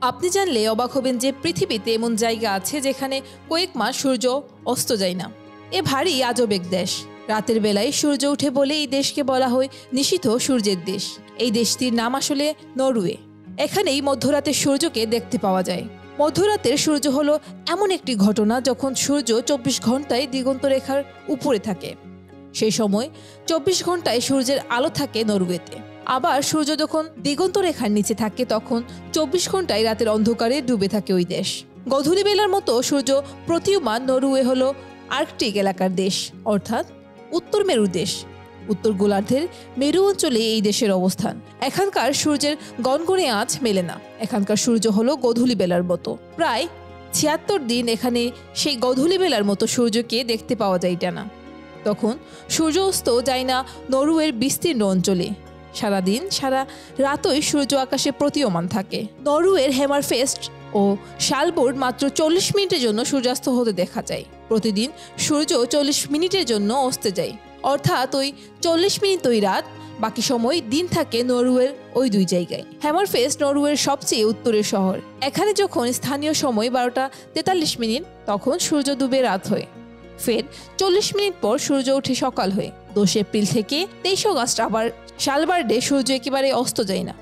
আপনি জানলে অবাক হবেন যে পৃথিবীতে এমন জায়গা আছে যেখানে কয়েক মাস সূর্য অস্ত যায় না। এ ভারী আজব এক দেশ। রাতের বেলায় সূর্য উঠে বলে এই দেশকে বলা হয় নিশীথ সূর্যের দেশ। এই দেশটির নাম আসলে নরওয়ে। এখানেই মধ্যরাতে সূর্যকে দেখতে পাওয়া যায়। মধ্যরাতের সূর্য হলো এমন একটি ঘটনা যখন সূর্য 24 ঘন্টায় দিগন্ত রেখার উপরে থাকে। সেই সময় 24 ঘন্টায় সূর্যের আলো থাকে নরওয়েতে। আবার সূর্য যখন দিগন্ত রেখার নিচে থাকে তখন 24 ঘন্টায় রাতের অন্ধকারে ডুবে থাকে ওই দেশ। গধূলি বেলার মতো সূর্য প্রতীয়মান নরওয়ে হলো আর্কটিক এলাকার দেশ, অর্থাৎ উত্তর মেরু দেশ। উত্তর গোলার্ধের মেরু অঞ্চলে এই দেশের অবস্থান। এখানকার সূর্যের গনগনে আঁচ মেলে না। এখানকার সূর্য হলো গধূলি বেলার মতো। প্রায় 76 দিন এখানে সেই গধূলি বেলার মতো সূর্যকে দেখতে পাওয়া যায় টানা। তখন সূর্য অস্ত যায় না নরওয়ের বিস্তীর্ণ অঞ্চলে। সারাদিন সারা রাতই সূর্য আকাশে প্রতীয়মান থাকে। নরওয়ের হ্যামারফেস্ট ও শালবোর্ড মাত্র 40 মিনিটের জন্য সূর্যাস্ত হতে দেখা যায়। প্রতিদিন সূর্য 40 মিনিটের জন্য অস্তে যায়, অর্থাৎ ওই 40 মিনিট ওই রাত, বাকি সময় দিন থাকে নরওয়ের ওই দুই জায়গায়। হ্যামারফেস্ট নরওয়ের সবচেয়ে উত্তরের শহর। এখানে যখন স্থানীয় সময় 12:43 তখন সূর্য ডুবে রাত হয়। ফের 40 মিনিট পর সূর্য ওঠে সকাল হয়ে। 2 এপ্রিল থেকে 23 অগাস্ট আবার শালবার্ডে সূর্য একেবারে অস্ত যায় না।